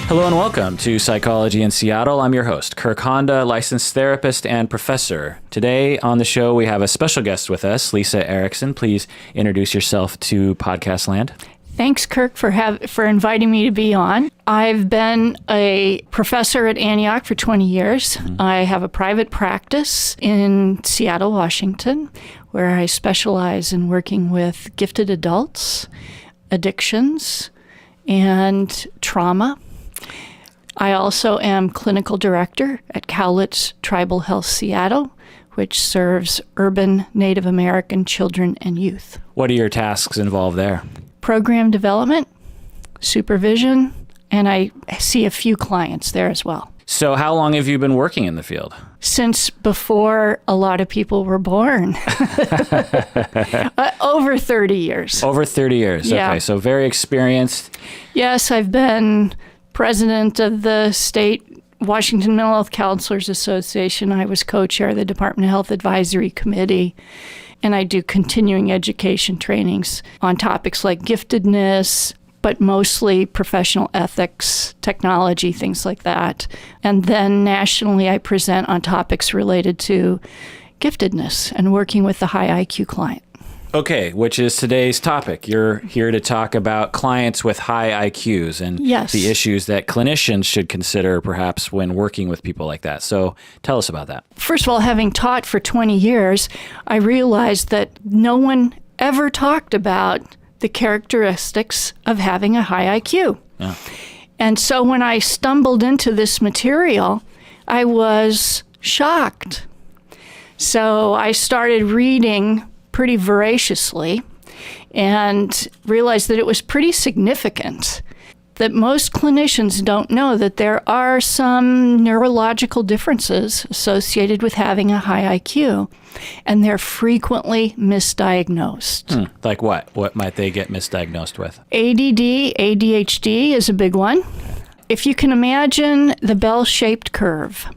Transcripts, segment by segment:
Hello and welcome to Psychology in Seattle. I'm your host, Kirk Honda, licensed therapist and professor. Today on the show, we have a special guest with us, Lisa Erickson. Please introduce yourself to Podcast Land. Thanks, Kirk, for inviting me to be on. I've been a professor at Antioch for 20 years. Mm-hmm. I have a private practice in Seattle, Washington, where I specialize in working with gifted adults, addictions, and trauma. I also am clinical director at Cowlitz Tribal Health Seattle, which serves urban Native American children and youth. What are your tasks involved there? Program development, supervision, and I see a few clients there as well. So how long have you been working in the field? Since before a lot of people were born. Over 30 years. Over 30 years. Yeah. Okay, so very experienced. Yes, I've been president of the state Washington Mental Health Counselors Association. I was co-chair of the Department of Health Advisory Committee. And I do continuing education trainings on topics like giftedness, but mostly professional ethics, technology, things like that. And then nationally, I present on topics related to giftedness and working with the high IQ client. Okay, which is today's topic. You're here to talk about clients with high IQs and Yes. the issues that clinicians should consider perhaps when working with people like that. So tell us about that. First of all, having taught for 20 years, I realized that no one ever talked about the characteristics of having a high IQ. Yeah. And so when I stumbled into this material, I was shocked. So I started reading pretty voraciously and realized that it was pretty significant that most clinicians don't know that there are some neurological differences associated with having a high IQ, and they're frequently misdiagnosed. Like what? What might they get misdiagnosed with? ADD, ADHD is a big one. If you can imagine the bell-shaped curve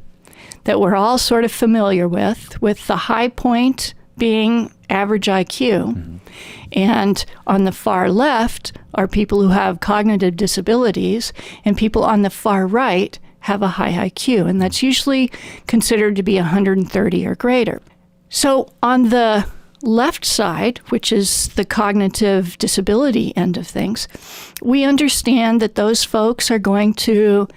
that we're all sort of familiar with the high point being average IQ. Mm-hmm. And on the far left are people who have cognitive disabilities, and people on the far right have a high IQ, and that's usually considered to be 130 or greater. So on the left side, which is the cognitive disability end of things, we understand that those folks are going to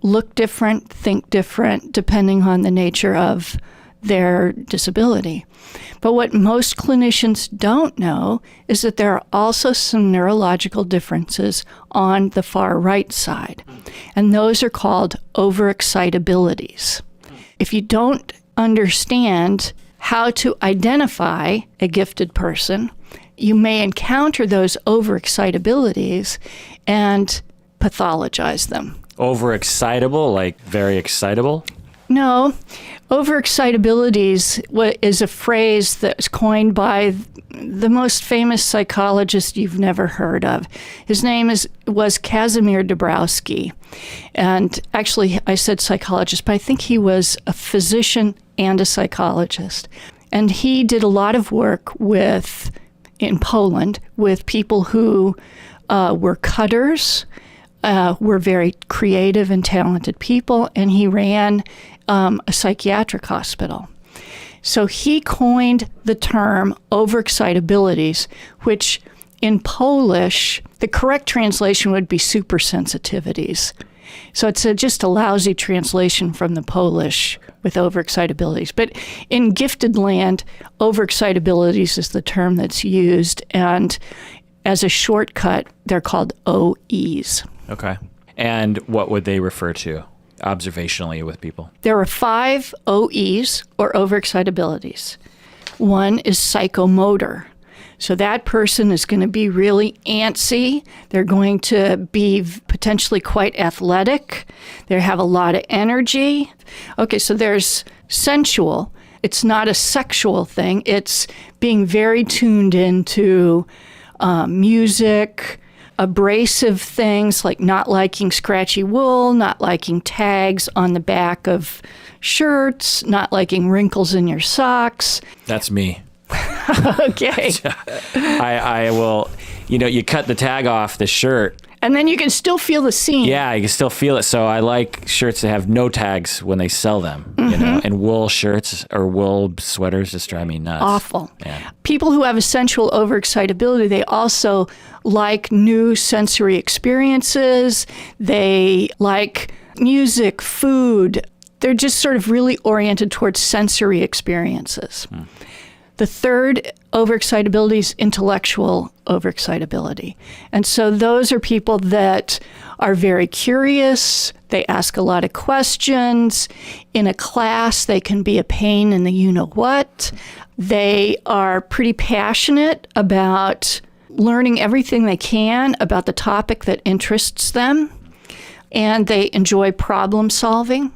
look different, think different, depending on the nature of their disability. But what most clinicians don't know is that there are also some neurological differences on the far right side, and those are called overexcitabilities. If you don't understand how to identify a gifted person, you may encounter those overexcitabilities and pathologize them. Overexcitable, like very excitable? No. Overexcitabilities is a phrase that was coined by the most famous psychologist you've never heard of. His name was Kazimierz Dabrowski. And actually, I said psychologist, but I think he was a physician and a psychologist. And he did a lot of work in Poland with people who were cutters, were very creative and talented people, and he ran a psychiatric hospital. So he coined the term overexcitabilities, which in Polish, the correct translation would be supersensitivities. So it's just a lousy translation from the Polish with overexcitabilities. But in gifted land, overexcitabilities is the term that's used, and as a shortcut, they're called OEs. Okay. And what would they refer to observationally with people? There are 5 OEs, or overexcitabilities. One is psychomotor. So that person is going to be really antsy. They're going to be potentially quite athletic. They have a lot of energy. Okay, so there's sensual. It's not a sexual thing. It's being very tuned into music, abrasive things like not liking scratchy wool, not liking tags on the back of shirts, not liking wrinkles in your socks. That's me. Okay. I will, you cut the tag off the shirt And then you can still feel the seam. Yeah, you can still feel it. So I like shirts that have no tags when they sell them, and wool shirts or wool sweaters just drive me nuts. Awful. Yeah. People who have essential overexcitability, they also like new sensory experiences. They like music, food. They're just sort of really oriented towards sensory experiences. The third overexcitability is intellectual overexcitability. And so those are people that are very curious. They ask a lot of questions. In a class, they can be a pain in the you-know-what. They are pretty passionate about learning everything they can about the topic that interests them. And they enjoy problem solving.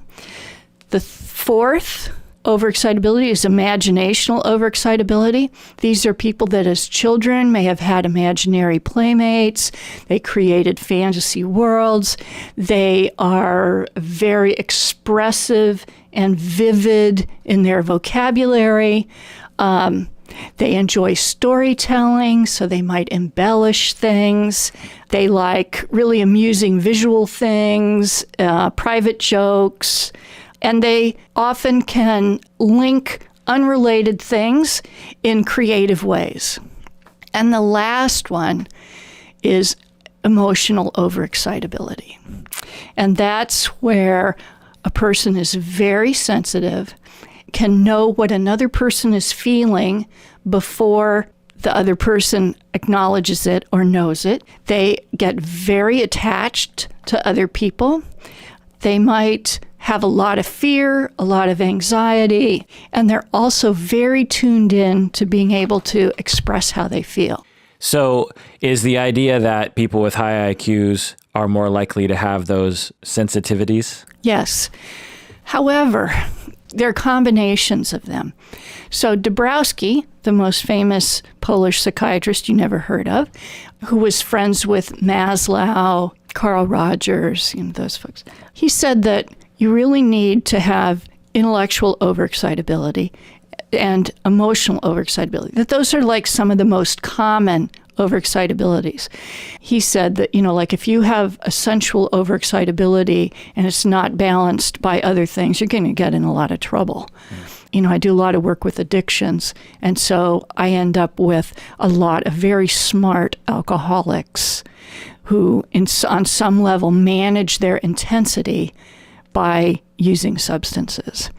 The fourth overexcitability is imaginational overexcitability. These are people that as children may have had imaginary playmates. They created fantasy worlds. They are very expressive and vivid in their vocabulary. They enjoy storytelling, so they might embellish things. They like really amusing visual things, private jokes. And they often can link unrelated things in creative ways. And the last one is emotional overexcitability. And that's where a person is very sensitive, can know what another person is feeling before the other person acknowledges it or knows it. They get very attached to other people. They might have a lot of fear, a lot of anxiety, and they're also very tuned in to being able to express how they feel. So is the idea that people with high IQs are more likely to have those sensitivities? Yes. However, there are combinations of them. So Dabrowski, the most famous Polish psychiatrist you never heard of, who was friends with Maslow, Carl Rogers, those folks, he said that you really need to have intellectual overexcitability and emotional overexcitability. That those are like some of the most common overexcitabilities. He said that, like if you have a sensual overexcitability and it's not balanced by other things, you're going to get in a lot of trouble. I do a lot of work with addictions, and so I end up with a lot of very smart alcoholics who, on some level, manage their intensity by using substances.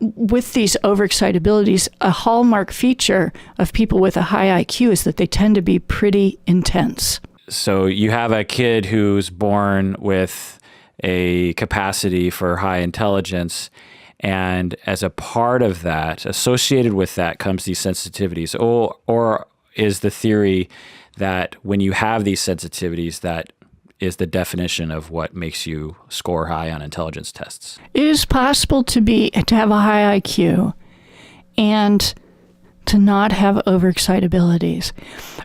With these overexcitabilities, a hallmark feature of people with a high IQ is that they tend to be pretty intense. So you have a kid who's born with a capacity for high intelligence, and as a part of that, associated with that comes these sensitivities. Or is the theory that when you have these sensitivities, that is the definition of what makes you score high on intelligence tests? It is possible to have a high IQ and to not have overexcitabilities.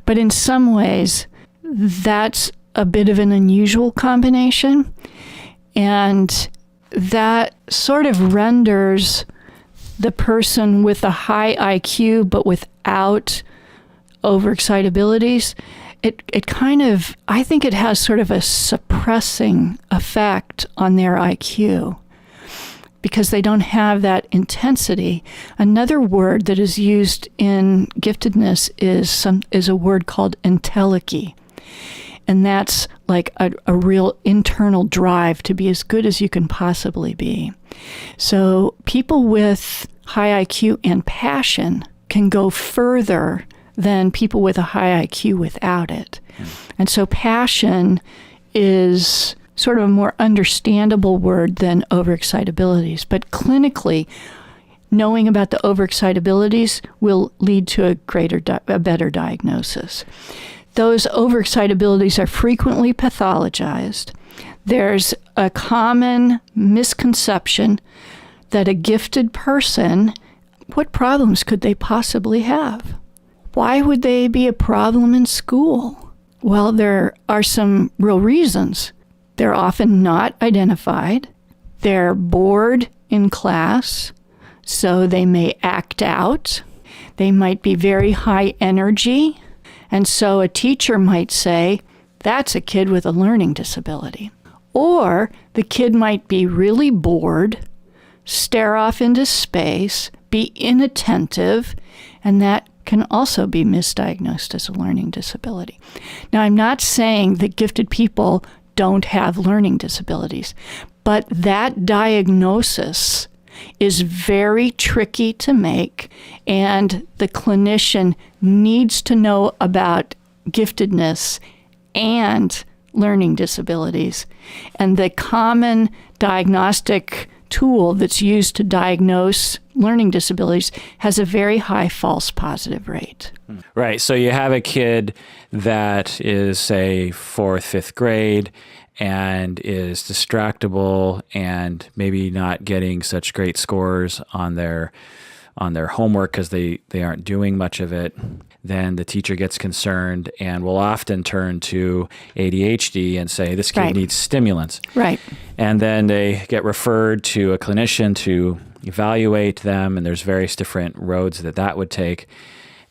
But in some ways, that's a bit of an unusual combination. And that sort of renders the person with a high IQ but without overexcitabilities, it kind of, I think it has sort of a suppressing effect on their IQ because they don't have that intensity. Another word that is used in giftedness is a word called Entelechy. And that's like a real internal drive to be as good as you can possibly be. So people with high IQ and passion can go further than people with a high IQ without it. And so passion is sort of a more understandable word than overexcitabilities. But clinically, knowing about the overexcitabilities will lead to a better diagnosis. Those overexcitabilities are frequently pathologized. There's a common misconception that a gifted person, what problems could they possibly have? Why would they be a problem in school? Well, there are some real reasons. They're often not identified. They're bored in class, so they may act out. They might be very high energy. And so a teacher might say, that's a kid with a learning disability. Or the kid might be really bored, stare off into space, be inattentive, and that can also be misdiagnosed as a learning disability. Now, I'm not saying that gifted people don't have learning disabilities, but that diagnosis is very tricky to make, and the clinician needs to know about giftedness and learning disabilities. And the common diagnostic tool that's used to diagnose learning disabilities has a very high false positive rate. Right. So you have a kid that is, say, 4th, 5th grade and is distractible and maybe not getting such great scores on their homework because they aren't doing much of it. Then the teacher gets concerned and will often turn to ADHD and say, this kid needs stimulants. Right. And then they get referred to a clinician to evaluate them, and there's various different roads that would take.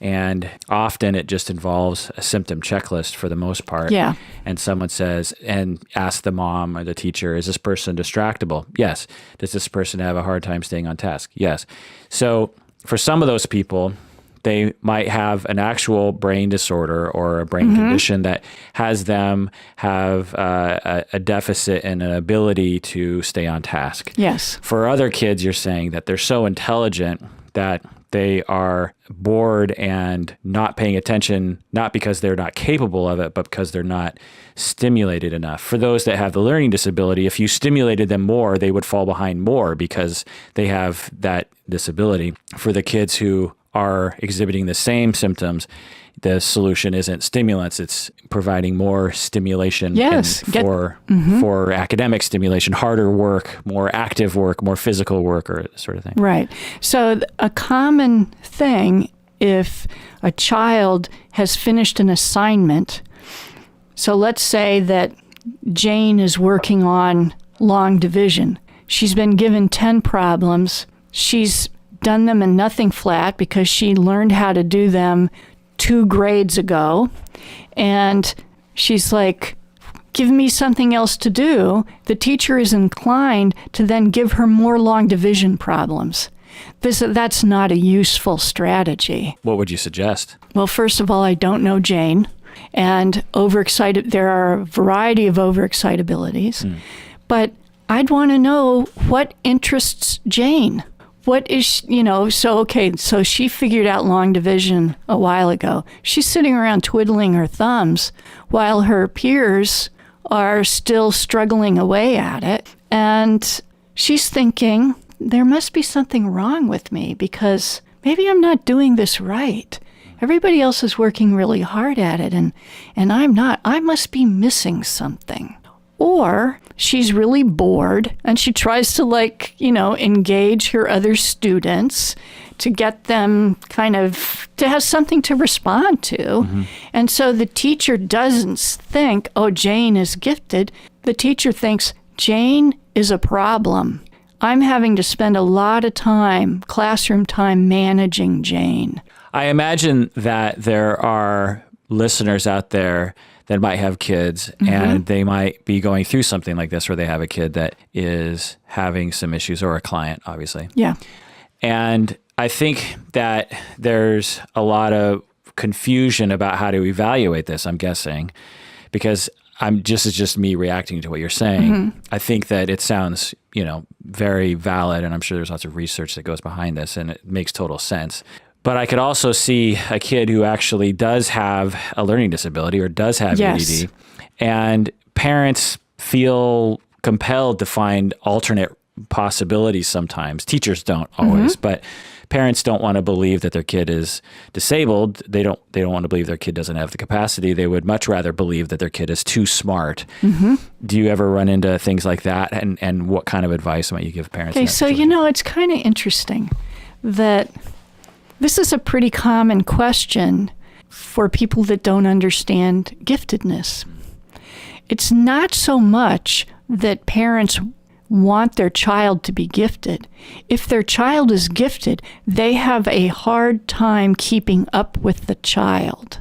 And often it just involves a symptom checklist for the most part. Yeah. And someone says, and asks the mom or the teacher, is this person distractible? Yes. Does this person have a hard time staying on task? Yes. So for some of those people, they might have an actual brain disorder or a brain condition that has them have a deficit in an ability to stay on task. Yes. For other kids, you're saying that they're so intelligent that they are bored and not paying attention, not because they're not capable of it, but because they're not stimulated enough. For those that have the learning disability, if you stimulated them more, they would fall behind more because they have that disability. For the kids who are exhibiting the same symptoms, the solution isn't stimulants, it's providing more stimulation for academic stimulation, harder work, more active work, more physical work, or sort of thing. Right. So a common thing, if a child has finished an assignment, so let's say that Jane is working on long division. She's been given 10 problems. She's done them in nothing flat because she learned how to do them 2 grades ago. And she's like, give me something else to do. The teacher is inclined to then give her more long division problems. That's not a useful strategy. What would you suggest? Well, first of all, I don't know Jane. And there are a variety of overexcitabilities. But I'd want to know what interests Jane. What is, so she figured out long division a while ago. She's sitting around twiddling her thumbs while her peers are still struggling away at it. And she's thinking, there must be something wrong with me because maybe I'm not doing this right. Everybody else is working really hard at it and I'm not. I must be missing something. Or she's really bored and she tries to engage her other students to get them kind of to have something to respond to. Mm-hmm. And so the teacher doesn't think, oh, Jane is gifted. The teacher thinks Jane is a problem. I'm having to spend a lot of time, classroom time, managing Jane. I imagine that there are listeners out there that might have kids and they might be going through something like this where they have a kid that is having some issues, or a client, obviously. Yeah. And I think that there's a lot of confusion about how to evaluate this, I'm guessing, because it's just me reacting to what you're saying. Mm-hmm. I think that it sounds, very valid, and I'm sure there's lots of research that goes behind this, and it makes total sense. But I could also see a kid who actually does have a learning disability or does have ADD, and parents feel compelled to find alternate possibilities sometimes. Teachers don't always, but parents don't want to believe that their kid is disabled. They don't want to believe their kid doesn't have the capacity. They would much rather believe that their kid is too smart. Mm-hmm. Do you ever run into things like that? And what kind of advice might you give parents? Okay, so it's kind of interesting that this is a pretty common question for people that don't understand giftedness. It's not so much that parents want their child to be gifted. If their child is gifted, they have a hard time keeping up with the child.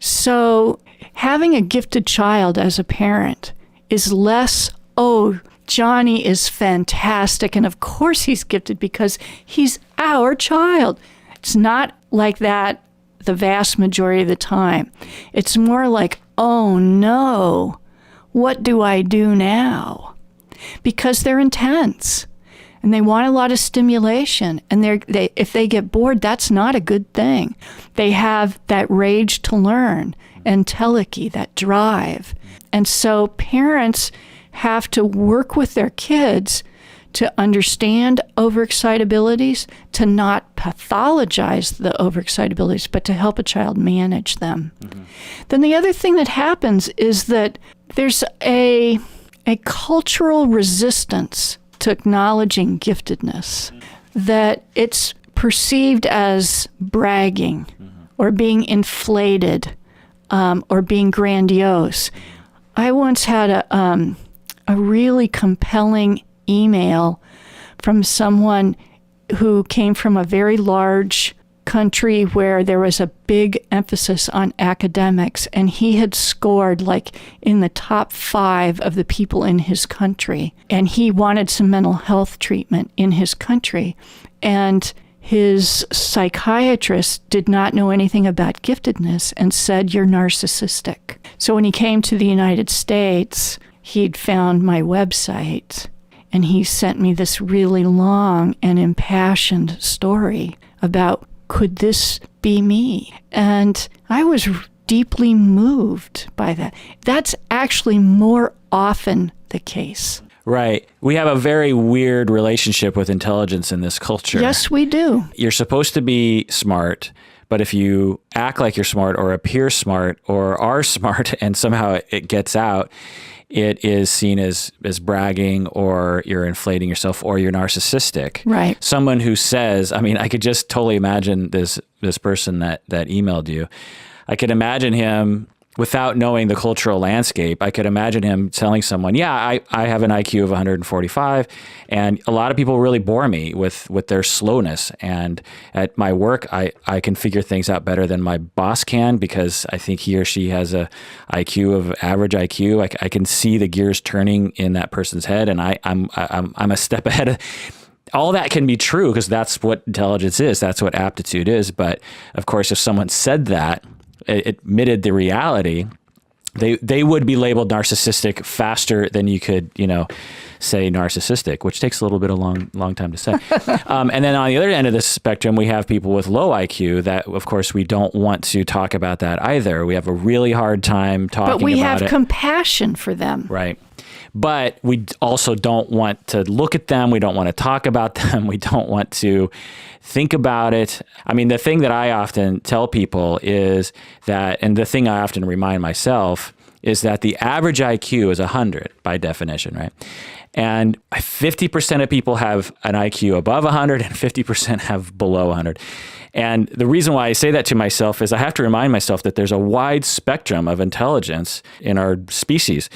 So having a gifted child as a parent is less, oh, Johnny is fantastic, and of course he's gifted because he's our child. It's not like that the vast majority of the time. It's more like, oh no, what do I do now? Because they're intense and they want a lot of stimulation. And if they get bored, that's not a good thing. They have that rage to learn, entelechy, that drive. And so parents have to work with their kids to understand overexcitabilities, to not pathologize the overexcitabilities, but to help a child manage them. Mm-hmm. Then the other thing that happens is that there's a cultural resistance to acknowledging giftedness, that it's perceived as bragging or being inflated or being grandiose. I once had a really compelling email from someone who came from a very large country where there was a big emphasis on academics, and he had scored like in the top 5 of the people in his country, and he wanted some mental health treatment in his country, and his psychiatrist did not know anything about giftedness and said, you're narcissistic. So when he came to the United States, he'd found my website, and he sent me this really long and impassioned story about, could this be me? And I was deeply moved by that. That's actually more often the case. Right. We have a very weird relationship with intelligence in this culture. Yes, we do. You're supposed to be smart, but if you act like you're smart or appear smart or are smart and somehow it gets out, it is seen as bragging, or you're inflating yourself, or you're narcissistic. Right. Someone who says, I mean, I could just totally imagine this person that emailed you. I could imagine him, without knowing the cultural landscape, I could imagine him telling someone, yeah, I have an IQ of 145, and a lot of people really bore me with their slowness. And at my work, I can figure things out better than my boss can because I think he or she has a IQ of average IQ. I can see the gears turning in that person's head, and I'm a step ahead. All that can be true because that's what intelligence is. That's what aptitude is. But of course, if someone said that, admitted the reality, they would be labeled narcissistic faster than you could, say narcissistic, which takes a little bit of long time to say. And then on the other end of the spectrum, we have people with low IQ that, of course, we don't want to talk about that either. We have a really hard time talking about it. But we have compassion for them. Right. But we also don't want to look at them. We don't want to talk about them. We don't want to think about it. I mean, the thing that I often tell people is that, and the thing I often remind myself is that the average IQ is 100 by definition, right? And 50% of people have an IQ above 100 and 50% have below 100. And the reason why I say that to myself is I have to remind myself that there's a wide spectrum of intelligence in our species,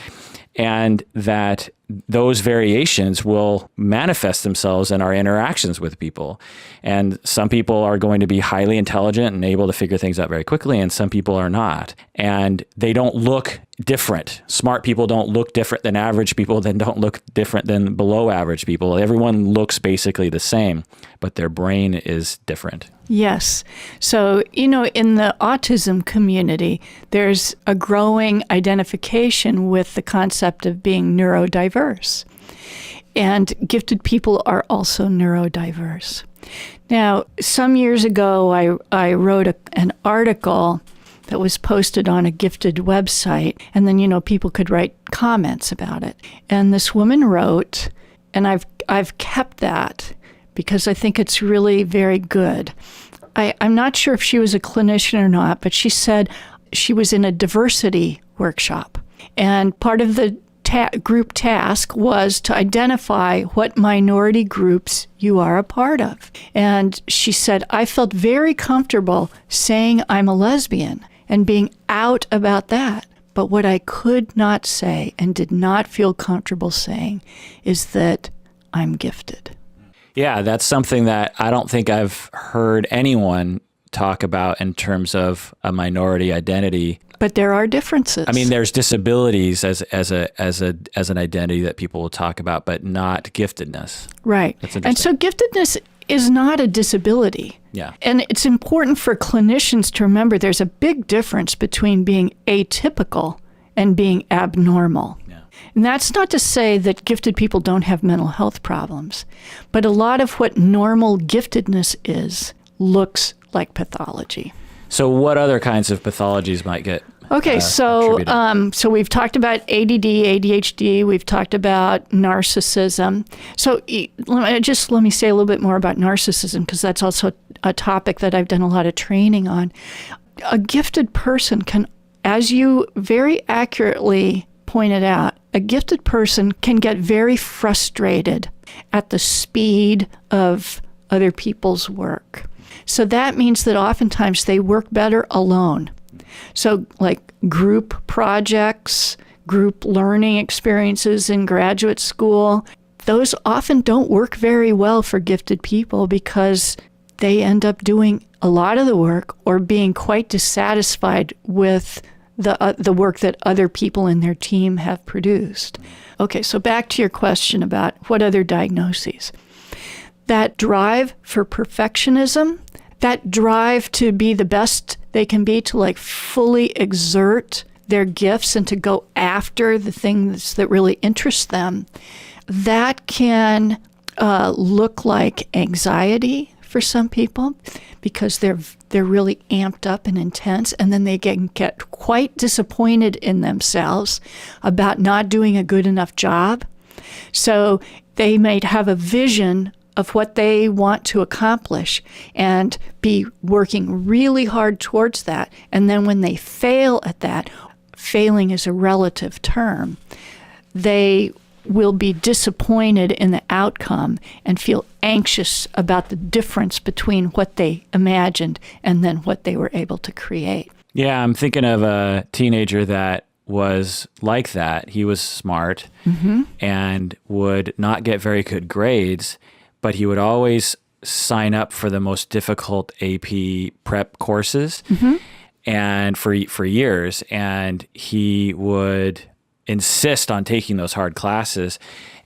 and that those variations will manifest themselves in our interactions with people. And some people are going to be highly intelligent and able to figure things out very quickly, and some people are not. And they don't look different. Smart people don't look different than average people, then don't look different than below average people. Everyone looks basically the same, but their brain is different. Yes. So, in the autism community, there's a growing identification with the concept of being neurodiverse. And gifted people are also neurodiverse. Now, some years ago, I wrote an article that was posted on a gifted website, and then, people could write comments about it. And this woman wrote, and I've kept that because I think it's really very good. I'm not sure if she was a clinician or not, but she said she was in a diversity workshop. And part of the group task was to identify what minority groups you are a part of. And she said, I felt very comfortable saying I'm a lesbian and being out about that. But what I could not say and did not feel comfortable saying is that I'm gifted. Yeah, that's something that I don't think I've heard anyone talk about in terms of a minority identity. But there are differences. I mean, there's disabilities as an identity that people will talk about, but not giftedness. Right. And so giftedness is not a disability. Yeah. And it's important for clinicians to remember there's a big difference between being atypical and being abnormal. Yeah. And that's not to say that gifted people don't have mental health problems, but a lot of what normal giftedness is looks like pathology. So what other kinds of pathologies might get so we've talked about ADD, ADHD. We've talked about narcissism. So let me say a little bit more about narcissism, because that's also a topic that I've done a lot of training on. A gifted person can, as you very accurately pointed out, a gifted person can get very frustrated at the speed of other people's work. So that means that oftentimes they work better alone. So like group projects, group learning experiences in graduate school, those often don't work very well for gifted people because they end up doing a lot of the work or being quite dissatisfied with the work that other people in their team have produced. Okay, so back to your question about what other diagnoses. That drive for perfectionism, that drive to be the best they can be, to like fully exert their gifts and to go after the things that really interest them, that can look like anxiety for some people because they're really amped up and intense, and then they get quite disappointed in themselves about not doing a good enough job. So they might have a vision of what they want to accomplish and be working really hard towards that. And then when they fail at that, failing is a relative term, they will be disappointed in the outcome and feel anxious about the difference between what they imagined and then what they were able to create. Yeah, I'm thinking of a teenager that was like that. He was smart and would not get very good grades, but he would always sign up for the most difficult AP prep courses and for years. And he would insist on taking those hard classes.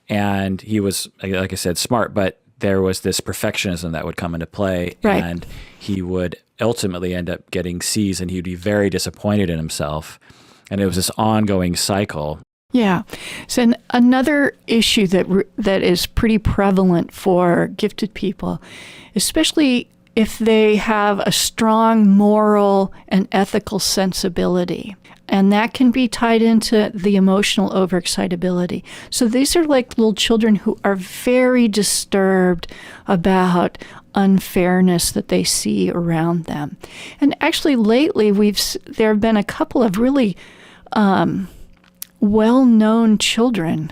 And he was, like I said, smart, but there was this perfectionism that would come into play. Right. And he would ultimately end up getting C's, and he'd be very disappointed in himself. And it was this ongoing cycle. Yeah. So another issue that is pretty prevalent for gifted people, especially if they have a strong moral and ethical sensibility, and that can be tied into the emotional overexcitability. So these are like little children who are very disturbed about unfairness that they see around them. And actually lately there have been a couple of really well-known children.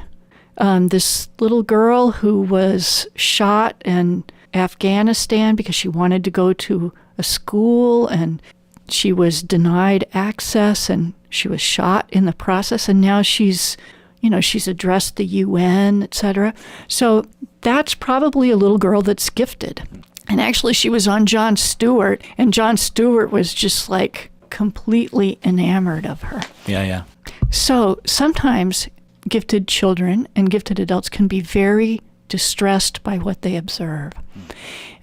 This little girl who was shot in Afghanistan because she wanted to go to a school, and she was denied access, and she was shot in the process, and now she's addressed the UN, etc. So that's probably a little girl that's gifted. And actually she was on Jon Stewart, and Jon Stewart was just like completely enamored of her. Yeah. So sometimes gifted children and gifted adults can be very distressed by what they observe.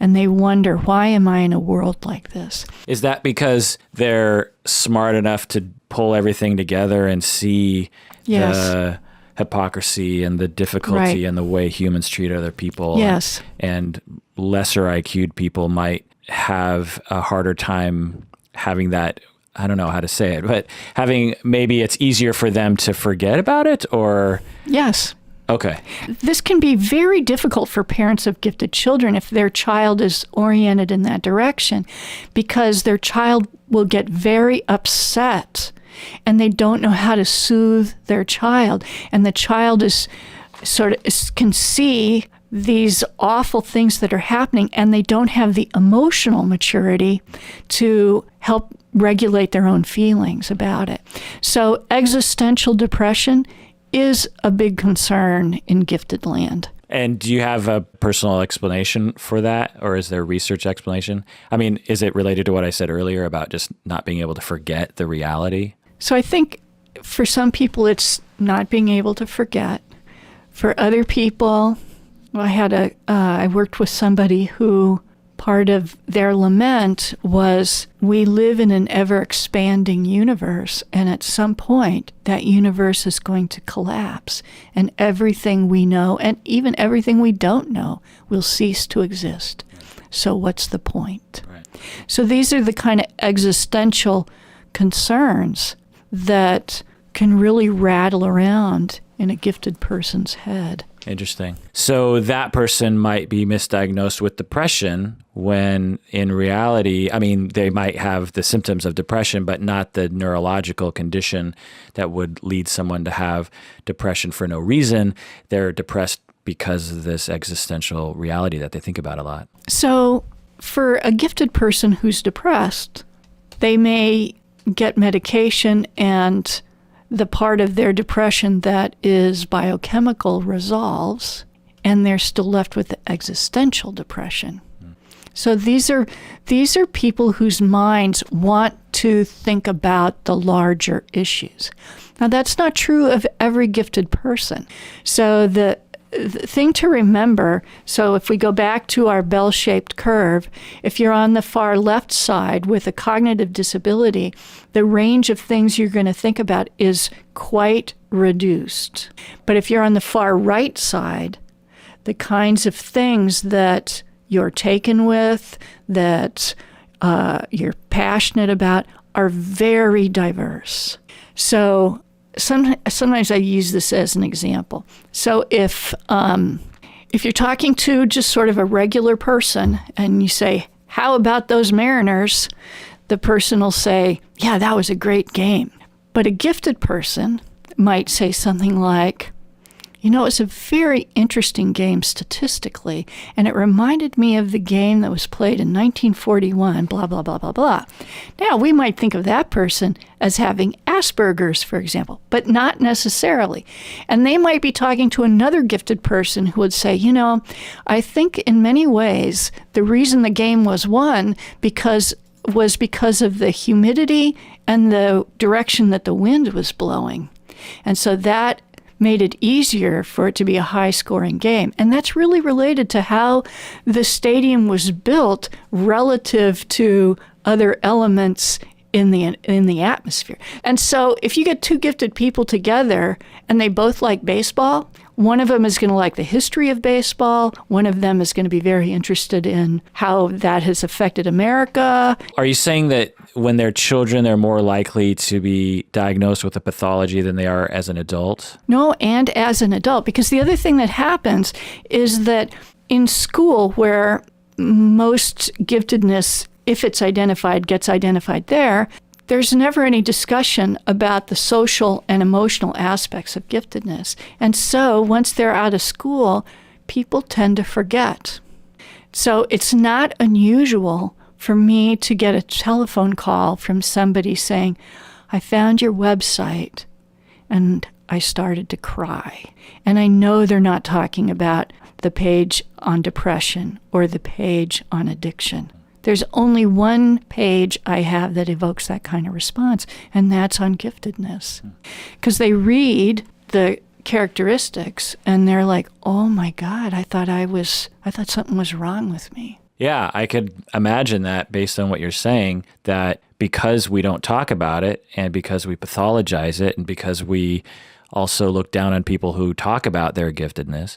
And they wonder, why am I in a world like this? Is that because they're smart enough to pull everything together and see the hypocrisy and the difficulty and the way humans treat other people? Yes. And lesser IQ'd people might have a harder time having that, I don't know how to say it, but maybe it's easier for them to forget about it, or? Yes. Okay. This can be very difficult for parents of gifted children if their child is oriented in that direction, because their child will get very upset and they don't know how to soothe their child. And the child can see these awful things that are happening, and they don't have the emotional maturity to help regulate their own feelings about it. So existential depression is a big concern in gifted land. And do you have a personal explanation for that, or is there research explanation? I mean, is it related to what I said earlier about just not being able to forget the reality? So I think for some people, it's not being able to forget. For other people, I worked with somebody who part of their lament was, we live in an ever-expanding universe, and at some point, that universe is going to collapse, and everything we know, and even everything we don't know, will cease to exist. So what's the point? Right. So these are the kind of existential concerns that can really rattle around in a gifted person's head. Interesting. So that person might be misdiagnosed with depression when in reality, I mean, they might have the symptoms of depression, but not the neurological condition that would lead someone to have depression for no reason. They're depressed because of this existential reality that they think about a lot. So for a gifted person who's depressed, they may get medication, and the part of their depression that is biochemical resolves, and they're still left with the existential depression. So these are people whose minds want to think about the larger issues. Now, that's not true of every gifted person. So the thing to remember, so if we go back to our bell-shaped curve, if you're on the far left side with a cognitive disability, the range of things you're going to think about is quite reduced. But if you're on the far right side, the kinds of things that you're taken with, that you're passionate about, are very diverse. So sometimes I use this as an example. So if you're talking to just sort of a regular person and you say, "How about those Mariners?" the person will say, "Yeah, that was a great game." But a gifted person might say something like, "You know, it's a very interesting game statistically, and it reminded me of the game that was played in 1941, blah, blah, blah, blah, blah." Now, we might think of that person as having Asperger's, for example, but not necessarily. And they might be talking to another gifted person who would say, "You know, I think in many ways the reason the game was won was because of the humidity and the direction that the wind was blowing. And so that made it easier for it to be a high-scoring game." And that's really related to how the stadium was built relative to other elements in the atmosphere. And so if you get two gifted people together and they both like baseball, one of them is going to like the history of baseball. One of them is going to be very interested in how that has affected America. Are you saying that when they're children, they're more likely to be diagnosed with a pathology than they are as an adult? No, and as an adult. Because the other thing that happens is that in school, where most giftedness, if it's identified, gets identified there's never any discussion about the social and emotional aspects of giftedness. And so once they're out of school, people tend to forget. So it's not unusual for me to get a telephone call from somebody saying, "I found your website and I started to cry." And I know they're not talking about the page on depression or the page on addiction. There's only one page I have that evokes that kind of response, and that's on giftedness. Because they read the characteristics and they're like, "Oh my God, I thought something was wrong with me." Yeah, I could imagine that based on what you're saying, that because we don't talk about it and because we pathologize it and because we also look down on people who talk about their giftedness,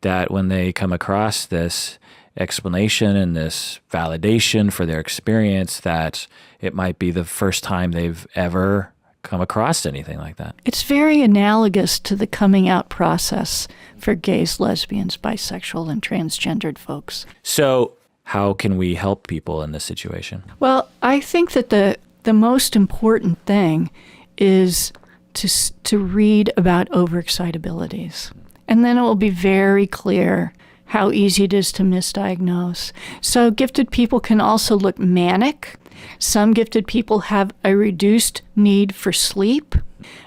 that when they come across this explanation and this validation for their experience, that it might be the first time they've ever come across anything like that. It's very analogous to the coming out process for gays, lesbians, bisexual, and transgendered folks. So how can we help people in this situation? Well, I think that the most important thing is to read about overexcitabilities. And then it will be very clear how easy it is to misdiagnose. So gifted people can also look manic. Some gifted people have a reduced need for sleep.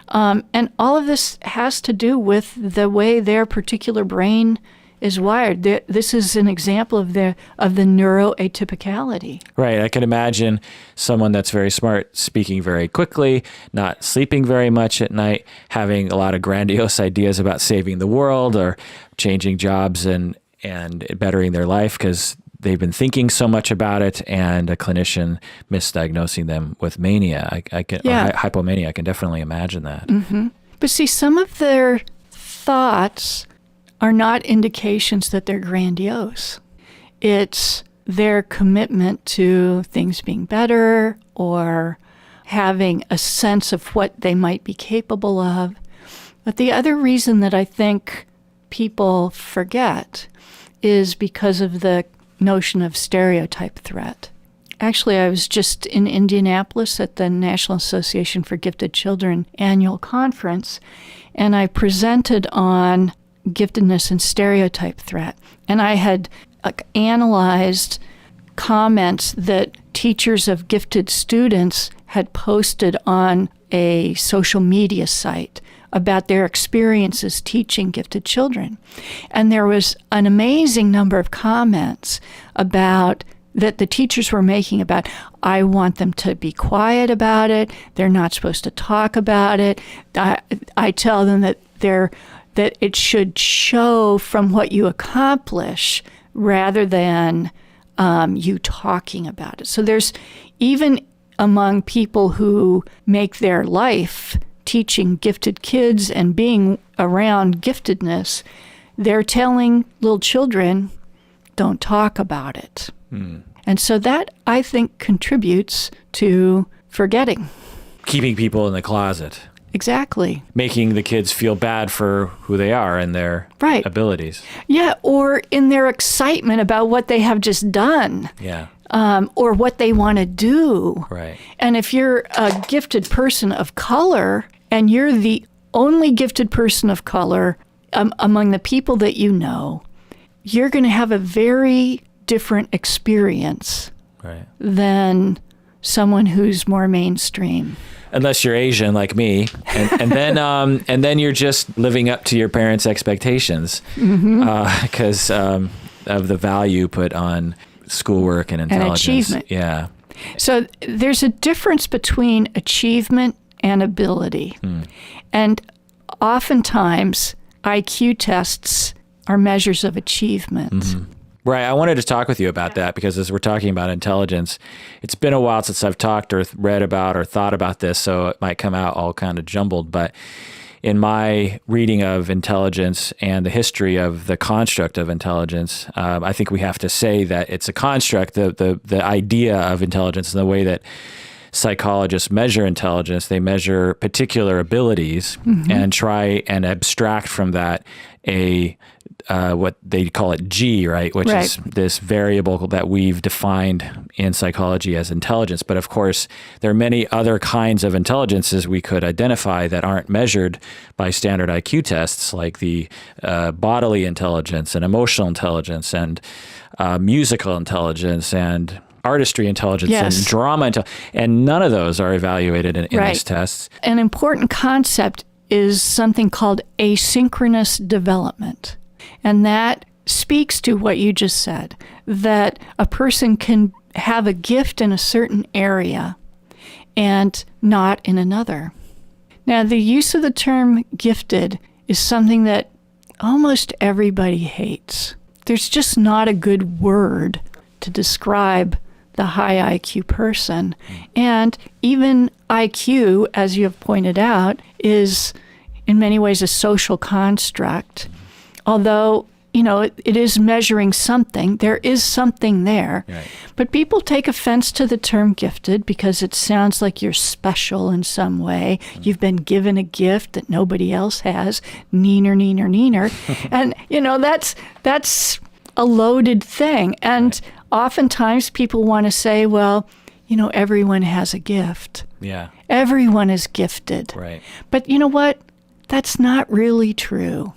And all of this has to do with the way their particular brain is wired. This is an example of the neuroatypicality. Right. I can imagine someone that's very smart speaking very quickly, not sleeping very much at night, having a lot of grandiose ideas about saving the world or changing jobs and bettering their life because they've been thinking so much about it, and a clinician misdiagnosing them with mania. Or hypomania. I can definitely imagine that. Mm-hmm. But see, some of their thoughts are not indications that they're grandiose. It's their commitment to things being better or having a sense of what they might be capable of. But the other reason that I think people forget is because of the notion of stereotype threat. Actually, I was just in Indianapolis at the National Association for Gifted Children annual conference, and I presented on giftedness and stereotype threat. And I had analyzed comments that teachers of gifted students had posted on a social media site about their experiences teaching gifted children. And there was an amazing number of comments about that the teachers were making about, I want them to be quiet about it. They're not supposed to talk about it. I tell them that it should show from what you accomplish rather than you talking about it. So there's, even among people who make their life teaching gifted kids and being around giftedness, they're telling little children, don't talk about it. And so that, I think, contributes to forgetting. Keeping people in the closet. Exactly. Making the kids feel bad for who they are and their abilities. Yeah, or in their excitement about what they have just done. Yeah. Or what they want to do. Right. And if you're a gifted person of color and you're the only gifted person of color among the people that you know, you're going to have a very different experience than someone who's more mainstream. Unless you're Asian like me, and then you're just living up to your parents' expectations because of the value put on schoolwork and intelligence. And achievement. Yeah. So there's a difference between achievement and ability. And oftentimes IQ tests are measures of achievement. Right. I wanted to talk with you about that because as we're talking about intelligence, it's been a while since I've talked or read about or thought about this, so it might come out all kind of jumbled. But in my reading of intelligence and the history of the construct of intelligence, I think we have to say that it's a construct. The idea of intelligence and the way that psychologists measure intelligence, they measure particular abilities and try and abstract from that what they call it G, right? Which is this variable that we've defined in psychology as intelligence. But of course, there are many other kinds of intelligences we could identify that aren't measured by standard IQ tests, like the bodily intelligence and emotional intelligence and musical intelligence and artistry intelligence and drama and none of those are evaluated in these tests. An important concept is something called asynchronous development. And that speaks to what you just said, that a person can have a gift in a certain area and not in another. Now, the use of the term gifted is something that almost everybody hates. There's just not a good word to describe the high IQ person. And even IQ, as you have pointed out, is in many ways a social construct. Although, it is measuring something. There is something there. Right. But people take offense to the term gifted because it sounds like you're special in some way. You've been given a gift that nobody else has. Neener, neener, neener. And, that's a loaded thing. And oftentimes people want to say, well, everyone has a gift. Yeah. Everyone is gifted. Right. But you know what? That's not really true.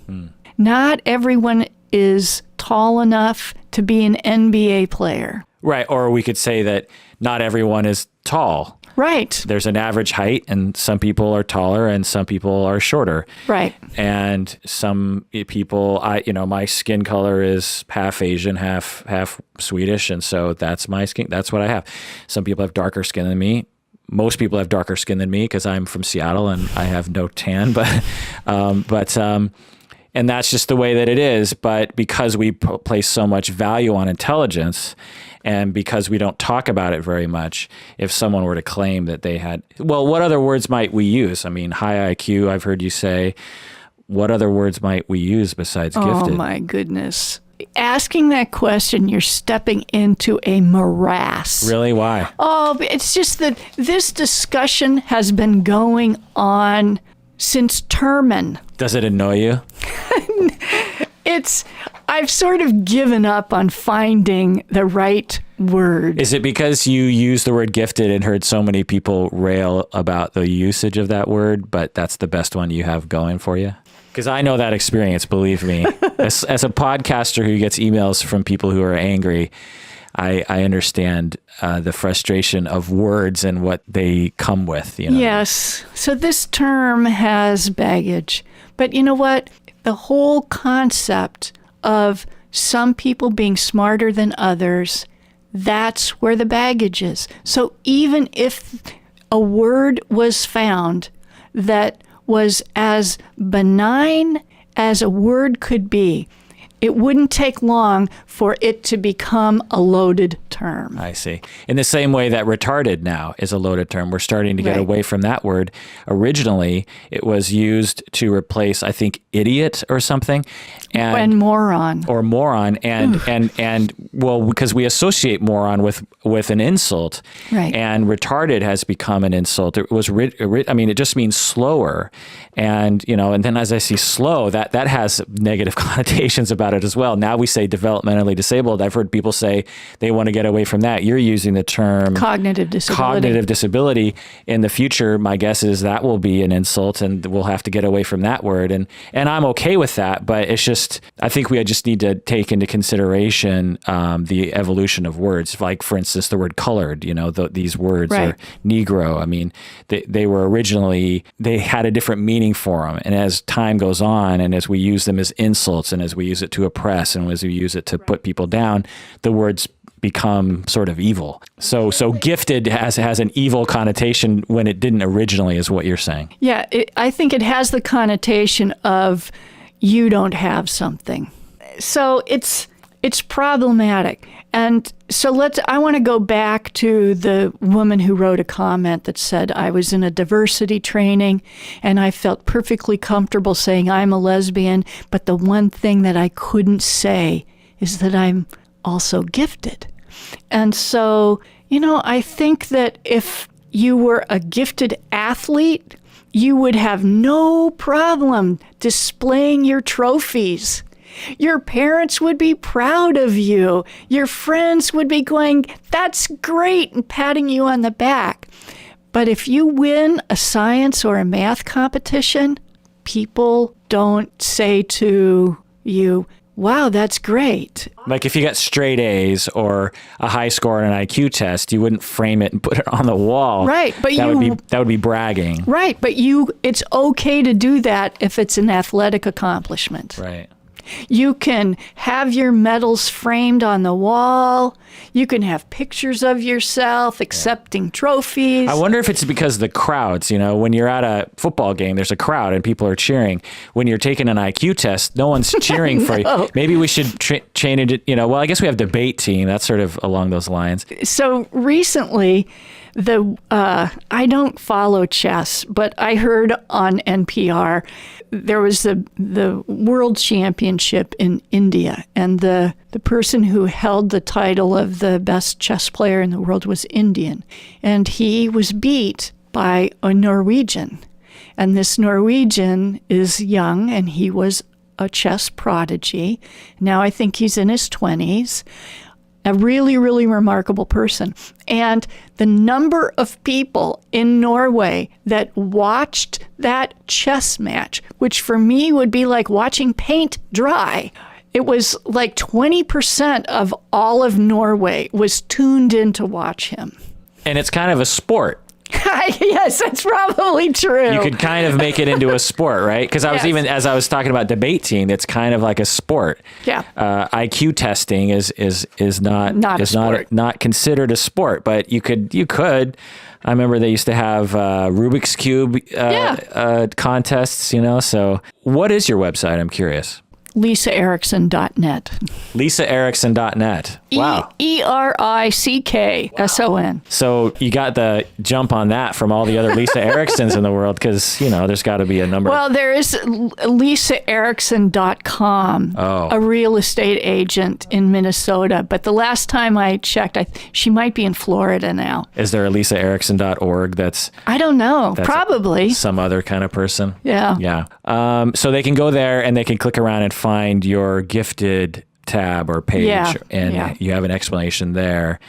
Not everyone is tall enough to be an NBA player. Right. Or we could say that not everyone is tall. Right. There's an average height, and some people are taller and some people are shorter. Right. And some people, my skin color is half Asian, half Swedish, and so that's my skin. That's what I have. Some people have darker skin than me. Most people have darker skin than me because I'm from Seattle and I have no tan. And that's just the way that it is. But because we place so much value on intelligence, and because we don't talk about it very much, if someone were to claim that they had, well, what other words might we use? I mean, high IQ, I've heard you say. What other words might we use besides gifted? Oh, my goodness. Asking that question, you're stepping into a morass. Really? Why? Oh, it's just that this discussion has been going on since Terman. Does it annoy you? I've sort of given up on finding the right word. Is it because you used the word gifted and heard so many people rail about the usage of that word, but that's the best one you have going for you? Because I know that experience, believe me. As a podcaster who gets emails from people who are angry, I understand the frustration of words and what they come with. Yes. So this term has baggage. But you know what? The whole concept of some people being smarter than others, that's where the baggage is. So even if a word was found that was as benign as a word could be, it wouldn't take long for it to become a loaded term. I see. In the same way that retarded now is a loaded term, we're starting to get away from that word. Originally, it was used to replace, I think, idiot or something. And moron. Or moron. And well, because we associate moron with an insult. Right. And retarded has become an insult. It was, it just means slower. And then as I see slow, that has negative connotations about it as well. Now we say developmentally disabled. I've heard people say they want to get away from that. You're using the term cognitive disability. In the future, my guess is that will be an insult and we'll have to get away from that word. And I'm okay with that, but it's just, I think we just need to take into consideration the evolution of words. Like, for instance, the word colored, these words are Negro. I mean, they were originally, they had a different meaning for them. And as time goes on and as we use them as insults and as we use it to oppress and as we use it to put people down, the words become sort of evil. So gifted has an evil connotation when it didn't originally, is what you're saying. Yeah, I think it has the connotation of you don't have something. So it's problematic. And so I want to go back to the woman who wrote a comment that said, I was in a diversity training and I felt perfectly comfortable saying I'm a lesbian, but the one thing that I couldn't say is that I'm also gifted. And so, I think that if you were a gifted athlete, you would have no problem displaying your trophies. Your parents would be proud of you. Your friends would be going, that's great, and patting you on the back. But if you win a science or a math competition, people don't say to you, wow, that's great. Like if you got straight A's or a high score on an IQ test, you wouldn't frame it and put it on the wall. Right, but that would be bragging. Right, but it's okay to do that if it's an athletic accomplishment. Right. You can have your medals framed on the wall. You can have pictures of yourself accepting trophies. I wonder if it's because of the crowds, when you're at a football game, there's a crowd and people are cheering. When you're taking an IQ test, no one's cheering for you. Maybe we should change it, well, I guess we have debate team. That's sort of along those lines. So recently, I don't follow chess, but I heard on NPR there was the world championship in India, and the person who held the title of the best chess player in the world was Indian, and he was beat by a Norwegian. And this Norwegian is young, and he was a chess prodigy. Now I think he's in his 20s. A really, really remarkable person. And the number of people in Norway that watched that chess match, which for me would be like watching paint dry, it was like 20% of all of Norway was tuned in to watch him. And it's kind of a sport. Yes, that's probably true. You could kind of make it into a sport, right? Because I was Yes. as I was talking about debate team, it's kind of like a sport. Yeah. IQ testing is not Not a sport. not considered a sport, but you could. I remember they used to have Rubik's Cube contests, So what is your website? I'm curious. LisaErickson.net. LisaErickson.net. Wow. ERICKSON. So you got the jump on that from all the other Lisa Ericksons in the world because, there's got to be a number. Well, there is LisaErickson.com, a real estate agent in Minnesota. But the last time I checked, she might be in Florida now. Is there a LisaErickson.org that's... I don't know. Probably. Some other kind of person? Yeah. Yeah. So they can go there and they can click around and find your gifted tab or page, and you have an explanation there.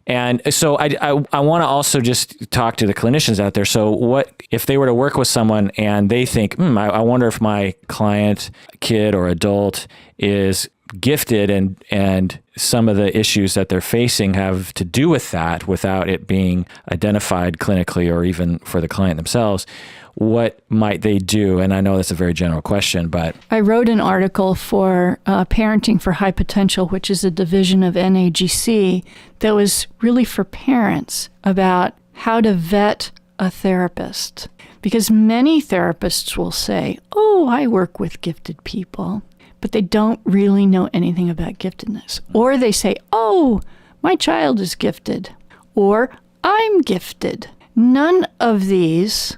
And so I want to also just talk to the clinicians out there. So what if they were to work with someone and they think, I wonder if my client, kid or adult is gifted and some of the issues that they're facing have to do with that without it being identified clinically or even for the client themselves. What might they do? And I know that's a very general question, but... I wrote an article for Parenting for High Potential, which is a division of NAGC, that was really for parents about how to vet a therapist. Because many therapists will say, I work with gifted people, but they don't really know anything about giftedness. Or they say, my child is gifted, or I'm gifted. None of these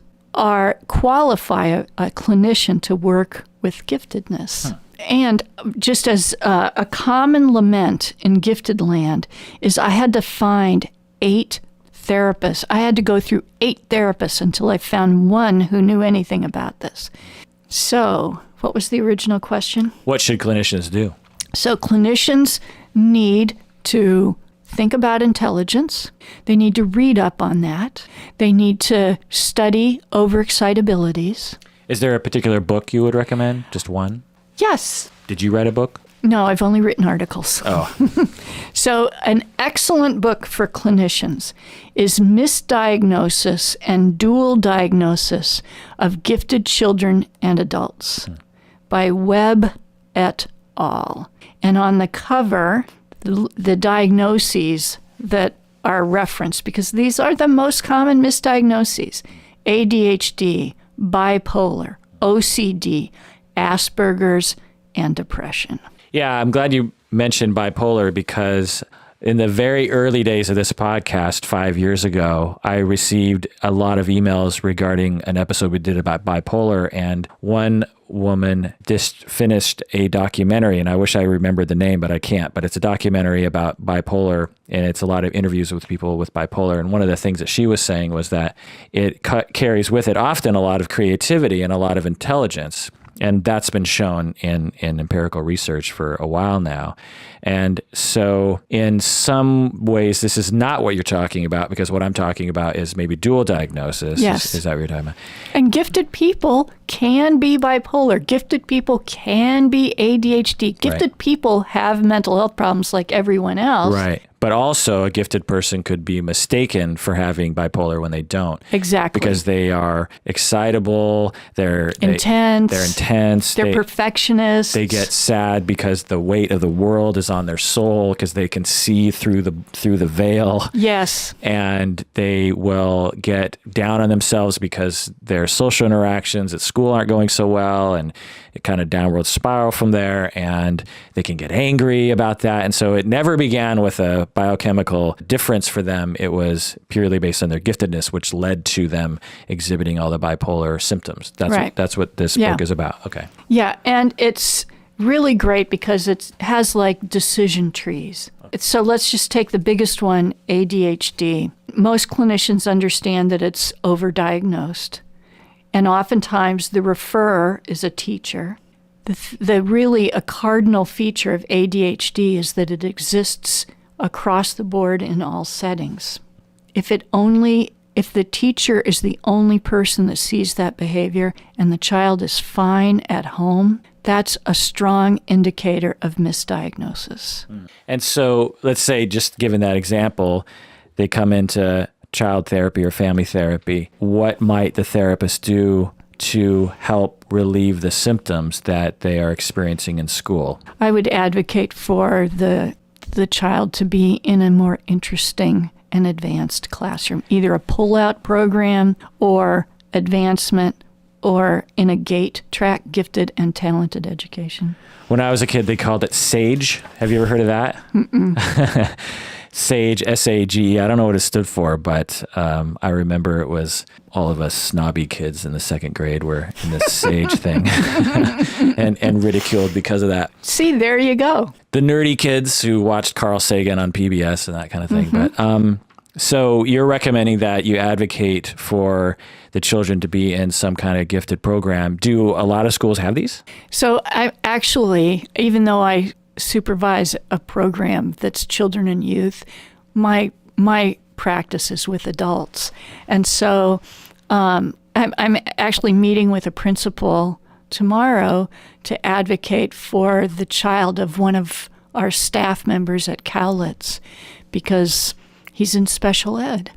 qualify a clinician to work with giftedness. And just as a common lament in gifted land is I had to find 8 therapists. I had to go through 8 therapists until I found one who knew anything about this. So, what was the original question? What should clinicians do? So clinicians need to think about intelligence. They need to read up on that. They need to study overexcitabilities. Is there a particular book you would recommend? Just one? Yes. Did you write a book? No, I've only written articles. Oh. So an excellent book for clinicians is Misdiagnosis and Dual Diagnosis of Gifted Children and Adults by Webb et al. And on the cover, the diagnoses that are referenced, because these are the most common misdiagnoses: ADHD, bipolar, OCD, Asperger's, and depression. Yeah, I'm glad you mentioned bipolar because in the very early days of this podcast 5 years ago, I received a lot of emails regarding an episode we did about bipolar, and one woman just finished a documentary, and I wish I remembered the name, but I can't. But it's a documentary about bipolar, and it's a lot of interviews with people with bipolar. And one of the things that she was saying was that it carries with it often a lot of creativity and a lot of intelligence. And that's been shown in empirical research for a while now. And so in some ways, this is not what you're talking about, because what I'm talking about is maybe dual diagnosis. Yes. Is that what you're talking about? And gifted people can be bipolar. Gifted people can be ADHD. Gifted people have mental health problems like everyone else. Right. But also a gifted person could be mistaken for having bipolar when they don't. Exactly. Because they are excitable, they're intense. They're perfectionists. They get sad because the weight of the world is on their soul because they can see through the veil. Yes. And they will get down on themselves because their social interactions at school aren't going so well, and it kind of downward spiral from there, and they can get angry about that. And so it never began with a biochemical difference for them. It was purely based on their giftedness, which led to them exhibiting all the bipolar symptoms. That's what this book is about. Okay. Yeah, and it's really great because it has like decision trees. So let's just take the biggest one, ADHD. Most clinicians understand that it's overdiagnosed. And oftentimes the referrer is a teacher. The really a cardinal feature of ADHD is that it exists across the board in all settings. If the teacher is the only person that sees that behavior and the child is fine at home, that's a strong indicator of misdiagnosis. And so let's say, just given that example, they come in to child therapy or family therapy, what might the therapist do to help relieve the symptoms that they are experiencing in school? I would advocate for the child to be in a more interesting and advanced classroom, either a pull-out program or advancement, or in a GATE track, gifted and talented education. When I was a kid, they called it SAGE. Have you ever heard of that? SAGE, S-A-G-E. I don't know what it stood for, but I remember it was all of us snobby kids in the second grade were in this SAGE thing and ridiculed because of that. See, there you go. The nerdy kids who watched Carl Sagan on PBS and that kind of thing. But so you're recommending that you advocate for the children to be in some kind of gifted program. Do a lot of schools have these? So I actually, even though I supervise a program that's children and youth, my practice is with adults. And so I'm actually meeting with a principal tomorrow to advocate for the child of one of our staff members at Cowlitz, because he's in special ed.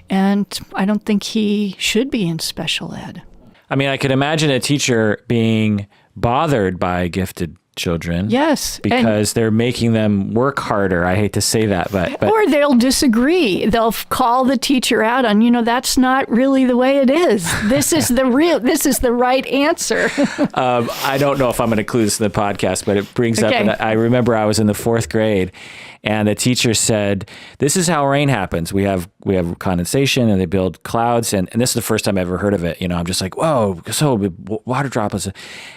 And I don't think he should be in special ed. I mean, I could imagine a teacher being bothered by gifted children. Yes. Because they're making them work harder. I hate to say that, but or they'll disagree. They'll call the teacher out on, that's not really the way it is. This is the right answer. I don't know if I'm going to include this in the podcast, but it brings up, and I remember I was in the 4th grade and the teacher said, this is how rain happens. We have condensation and they build clouds. And this is the first time I ever heard of it. I'm just like, whoa, so water droplets.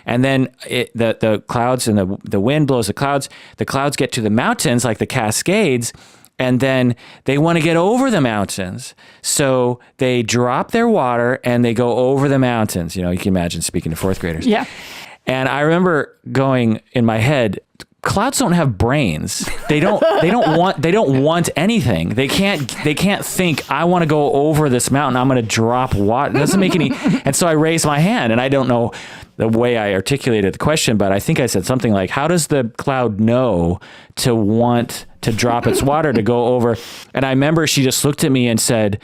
And then the clouds and the wind blows the clouds get to the mountains like the Cascades. And then they want to get over the mountains. So they drop their water and they go over the mountains. You can imagine speaking to 4th graders. Yeah. And I remember going in my head, clouds don't have brains. They don't want anything. They can't think, I want to go over this mountain. I'm going to drop water. It doesn't make any. And so I raised my hand, and I don't know the way I articulated the question, but I think I said something like, how does the cloud know to want to drop its water to go over? And I remember she just looked at me and said,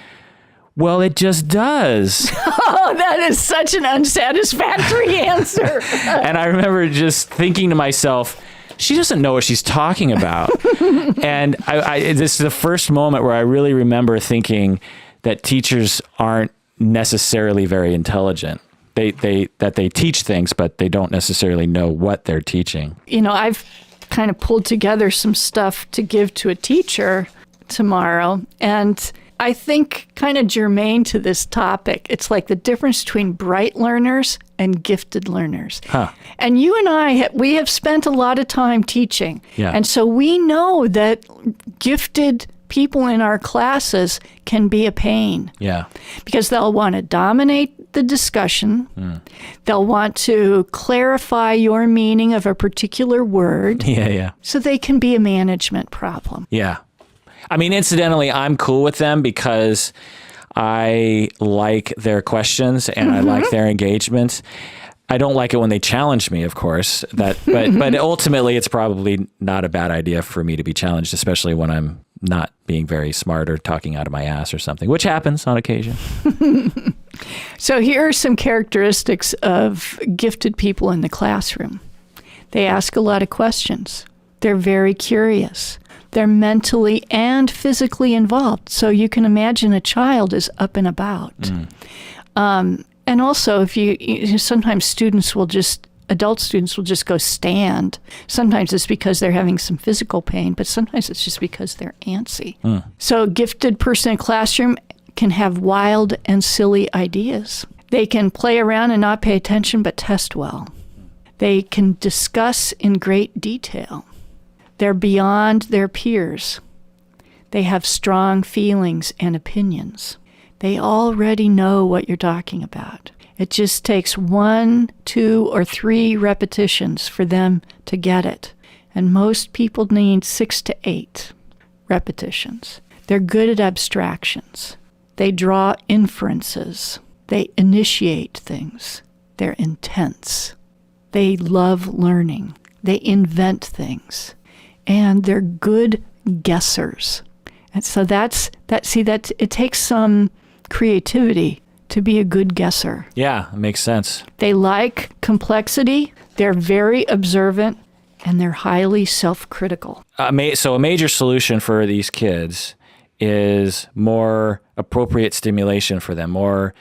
well, it just does. Oh, that is such an unsatisfactory answer. And I remember just thinking to myself, she doesn't know what she's talking about. And this is the first moment where I really remember thinking that teachers aren't necessarily very intelligent. They teach things, but they don't necessarily know what they're teaching. I've kind of pulled together some stuff to give to a teacher tomorrow, and I think kind of germane to this topic, it's like the difference between bright learners and gifted learners. Huh. And you and we have spent a lot of time teaching. Yeah. And so we know that gifted people in our classes can be a pain. Yeah. Because they'll want to dominate the discussion. They'll want to clarify your meaning of a particular word. Yeah. So they can be a management problem. Yeah. I mean, incidentally, I'm cool with them because I like their questions and I like their engagements. I don't like it when they challenge me, of course. But ultimately, it's probably not a bad idea for me to be challenged, especially when I'm not being very smart or talking out of my ass or something, which happens on occasion. So here are some characteristics of gifted people in the classroom. They ask a lot of questions. They're very curious. They're mentally and physically involved. So you can imagine a child is up and about. And also, if sometimes adult students will just go stand. Sometimes it's because they're having some physical pain, but sometimes it's just because they're antsy. So a gifted person in a classroom can have wild and silly ideas. They can play around and not pay attention, but test well. They can discuss in great detail. They're beyond their peers. They have strong feelings and opinions. They already know what you're talking about. It just takes 1, 2, or 3 repetitions for them to get it. And most people need 6 to 8 repetitions. They're good at abstractions. They draw inferences. They initiate things. They're intense. They love learning. They invent things. And they're good guessers. And so it takes some creativity to be a good guesser. Yeah, it makes sense. They like complexity, they're very observant, and they're highly self-critical. So a major solution for these kids is more appropriate stimulation for them, more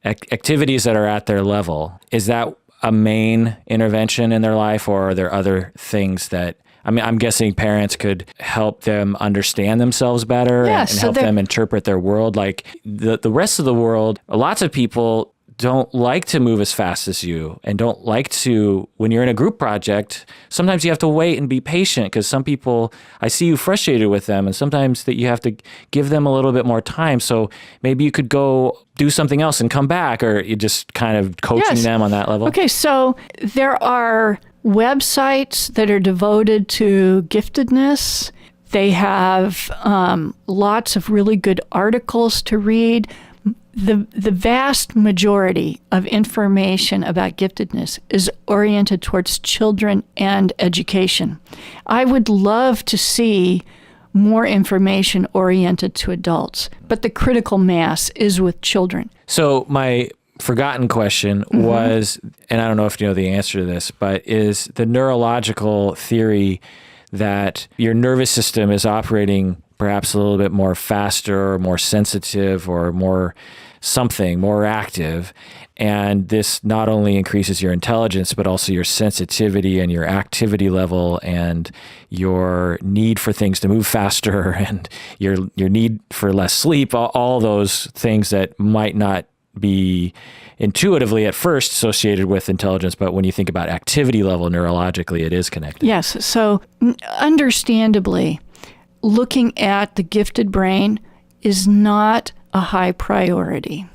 activities that are at their level. Is that a main intervention in their life, or are there other things that, I'm guessing parents could help them understand themselves better and help them interpret their world. Like the rest of the world, lots of people don't like to move as fast as you and don't like to, when you're in a group project, sometimes you have to wait and be patient because some people, I see you frustrated with them, and sometimes that you have to give them a little bit more time. So maybe you could go do something else and come back, or you just kind of coaching them on that level. Okay, so there are websites that are devoted to giftedness. They have lots of really good articles to read. The vast majority of information about giftedness is oriented towards children and education. I would love to see more information oriented to adults, but the critical mass is with children. So my forgotten question was, and I don't know if you know the answer to this, but is the neurological theory that your nervous system is operating perhaps a little bit more faster or more sensitive or more active. And this not only increases your intelligence, but also your sensitivity and your activity level and your need for things to move faster and your need for less sleep, all those things that might not be intuitively at first associated with intelligence, but when you think about activity level neurologically, it is connected. Yes. So understandably, looking at the gifted brain is not a high priority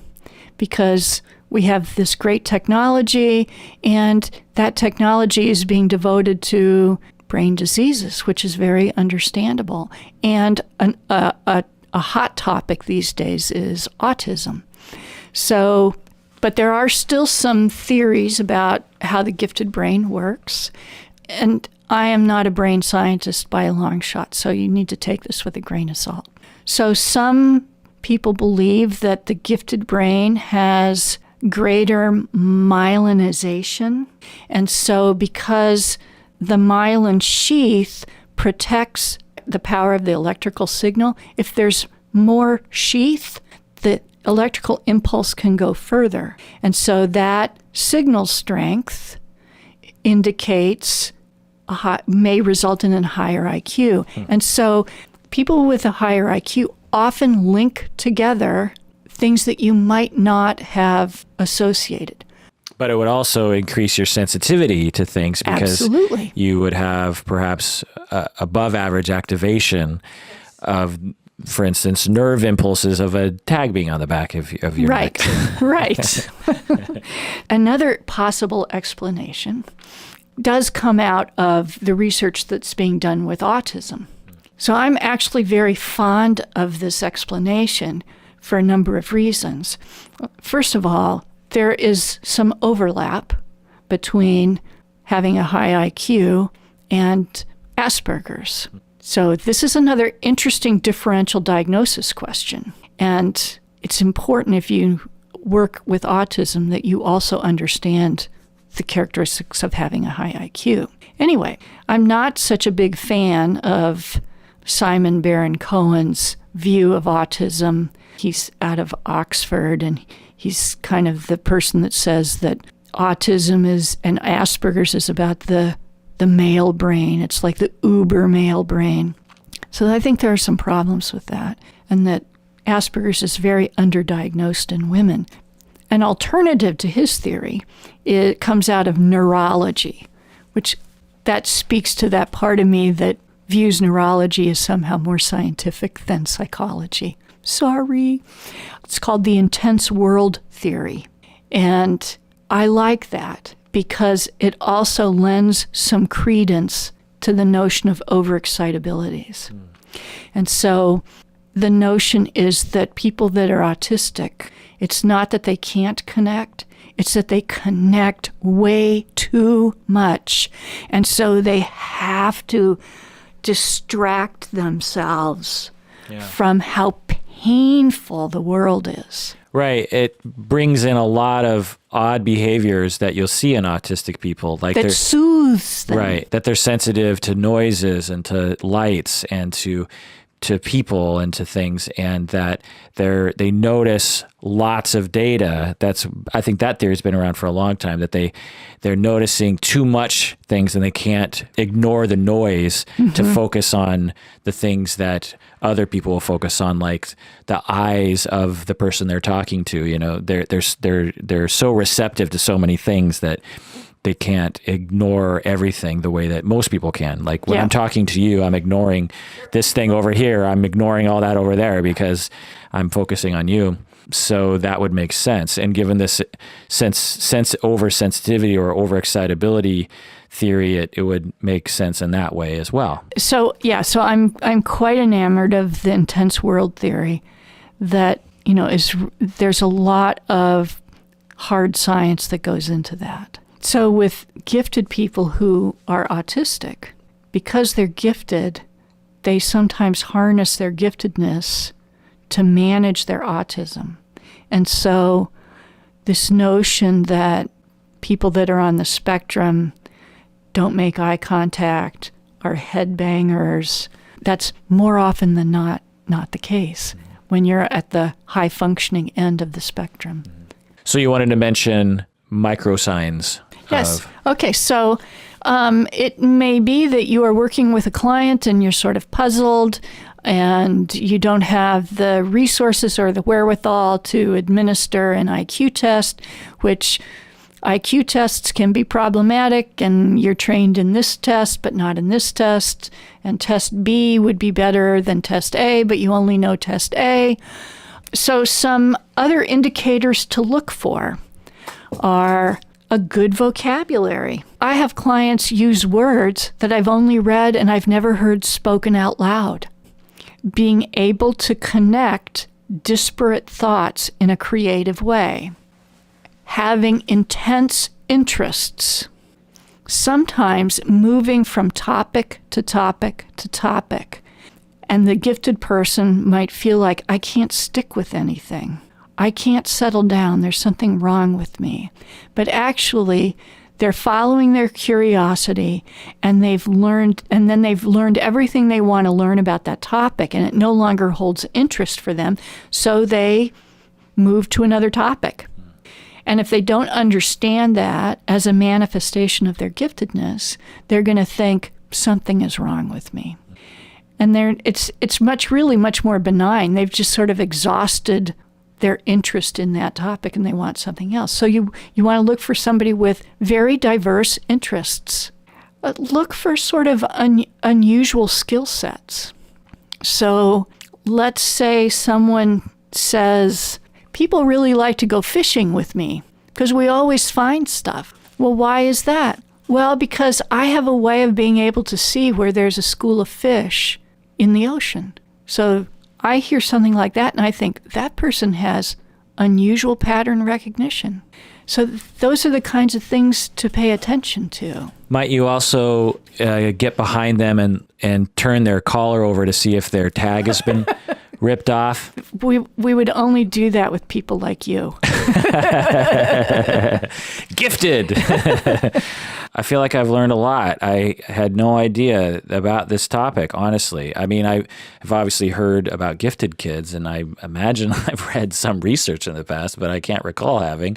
because we have this great technology, and that technology is being devoted to brain diseases, which is very understandable. And a hot topic these days is autism. So, but there are still some theories about how the gifted brain works. And I am not a brain scientist by a long shot, so you need to take this with a grain of salt. So some people believe that the gifted brain has greater myelinization. And so because the myelin sheath protects the power of the electrical signal, if there's more sheath, the electrical impulse can go further. And so that signal strength indicates may result in a higher IQ. And so people with a higher IQ often link together things that you might not have associated. But it would also increase your sensitivity to things because you would have perhaps above average activation of, for instance, nerve impulses of a tag being on the back of your neck. Right. Another possible explanation does come out of the research that's being done with autism. So I'm actually very fond of this explanation for a number of reasons. First of all, there is some overlap between having a high IQ and Asperger's. So this is another interesting differential diagnosis question. And it's important if you work with autism that you also understand the characteristics of having a high IQ. Anyway, I'm not such a big fan of Simon Baron-Cohen's view of autism. He's out of Oxford, and he's kind of the person that says that autism is, and Asperger's is about the male brain. It's like the uber male brain. So I think there are some problems with that, and that Asperger's is very underdiagnosed in women. An alternative to his theory, it comes out of neurology, which that speaks to that part of me that views neurology as somehow more scientific than psychology. Sorry. It's called the intense world theory. And I like that because it also lends some credence to the notion of overexcitabilities. And so the notion is that people that are autistic, it's not that they can't connect, it's that they connect way too much. And so they have to distract themselves from how painful the world is. Right. It brings in a lot of odd behaviors that you'll see in autistic people. Like that soothes them. Right. That they're sensitive to noises and to lights and to people and to things, and that they notice lots of data. I think that theory's been around for a long time, that they're noticing too much things and they can't ignore the noise to focus on the things that other people will focus on, like the eyes of the person they're talking to. You know, they're so receptive to so many things that they can't ignore everything the way that most people can. Like when I'm talking to you, I'm ignoring this thing over here. I'm ignoring all that over there because I'm focusing on you. So that would make sense. And given this sense oversensitivity or overexcitability theory, it would make sense in that way as well. So I'm quite enamored of the intense world theory that, there's a lot of hard science that goes into that. So with gifted people who are autistic, because they're gifted, they sometimes harness their giftedness to manage their autism. And so this notion that people that are on the spectrum don't make eye contact, are headbangers, that's more often than not the case when you're at the high functioning end of the spectrum. So you wanted to mention microsigns. Yes. Okay. So it may be that you are working with a client and you're sort of puzzled and you don't have the resources or the wherewithal to administer an IQ test, which IQ tests can be problematic, and you're trained in this test but not in this test, and test B would be better than test A, but you only know test A. So some other indicators to look for are a good vocabulary. I have clients use words that I've only read and I've never heard spoken out loud. Being able to connect disparate thoughts in a creative way. Having intense interests. Sometimes moving from topic to topic to topic. And the gifted person might feel like, I can't stick with anything. I can't settle down. There's something wrong with me. But actually, they're following their curiosity, and they've learned everything they want to learn about that topic, and it no longer holds interest for them, so they move to another topic. And if they don't understand that as a manifestation of their giftedness, they're going to think something is wrong with me. And it's really much more benign. They've just sort of exhausted their interest in that topic and they want something else. So you want to look for somebody with very diverse interests. Look for sort of unusual skill sets. So let's say someone says, people really like to go fishing with me because we always find stuff. Well, why is that? Well, because I have a way of being able to see where there's a school of fish in the ocean. So I hear something like that and I think that person has unusual pattern recognition. So those are the kinds of things to pay attention to. Might you also get behind them and turn their collar over to see if their tag has been ripped off? We would only do that with people like you. Gifted. I feel like I've learned a lot. I had no idea about this topic, honestly. I mean, I've obviously heard about gifted kids, and I imagine I've read some research in the past, but I can't recall having.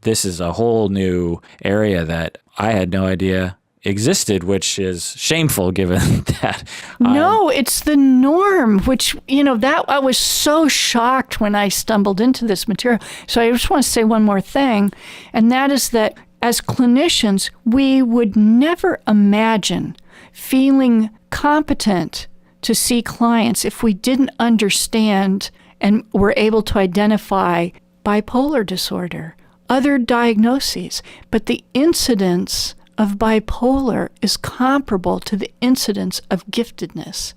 This is a whole new area that I had no idea existed, which is shameful given that. No, it's the norm, which, that I was so shocked when I stumbled into this material. So I just want to say one more thing, and that is that as clinicians, we would never imagine feeling competent to see clients if we didn't understand and were able to identify bipolar disorder, other diagnoses. But the incidence of bipolar is comparable to the incidence of giftedness.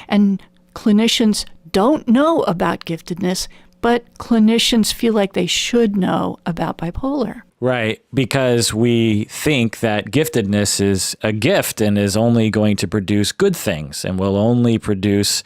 And clinicians don't know about giftedness, but clinicians feel like they should know about bipolar. Right, because we think that giftedness is a gift and is only going to produce good things and will only produce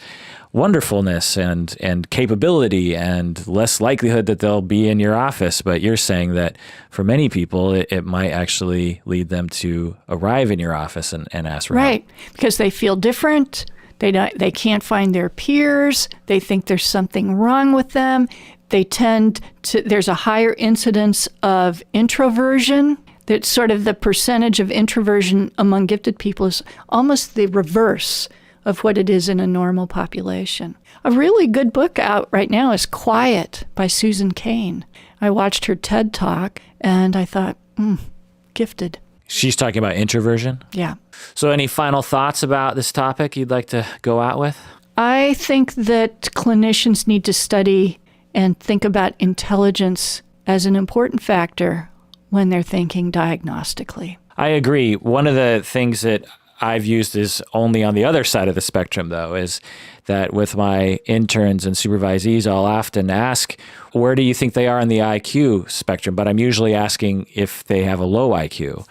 wonderfulness and capability and less likelihood that they'll be in your office. But you're saying that for many people, it might actually lead them to arrive in your office and ask for help. Right, because they feel different. They can't find their peers. They think there's something wrong with them. There's a higher incidence of introversion. That sort of the percentage of introversion among gifted people is almost the reverse of what it is in a normal population. A really good book out right now is Quiet by Susan Cain. I watched her TED Talk and I thought, gifted. She's talking about introversion? Yeah. So any final thoughts about this topic you'd like to go out with? I think that clinicians need to study and think about intelligence as an important factor when they're thinking diagnostically. I agree. One of the things that I've used is only on the other side of the spectrum, though, is that with my interns and supervisees, I'll often ask, where do you think they are on the IQ spectrum? But I'm usually asking if they have a low IQ,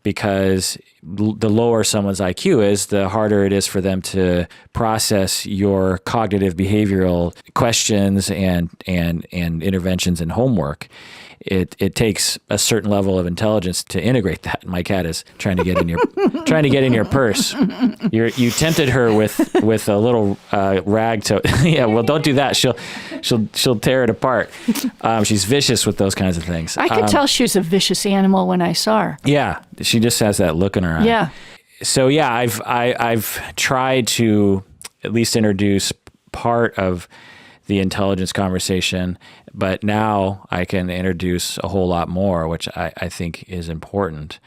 because the lower someone's IQ is, the harder it is for them to process your cognitive behavioral questions and interventions and homework. It takes a certain level of intelligence to integrate that. My cat is trying to get in your purse. You tempted her with a little rag to yeah. Well, don't do that. She'll tear it apart. She's vicious with those kinds of things. I could tell she was a vicious animal when I saw her. Yeah, she just has that look in her eye. Yeah. So yeah, I've tried to at least introduce part of the intelligence conversation, but now I can introduce a whole lot more, which I think is important.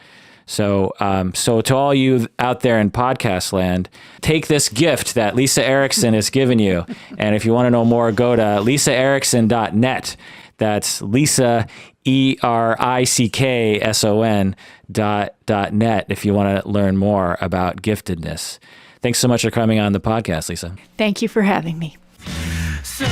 So to all you out there in podcast land, take this gift that Lisa Erickson has given you. And if you want to know more, go to lisaerickson.net. That's Lisa, ERICKSON.net if you want to learn more about giftedness. Thanks so much for coming on the podcast, Lisa. Thank you for having me. So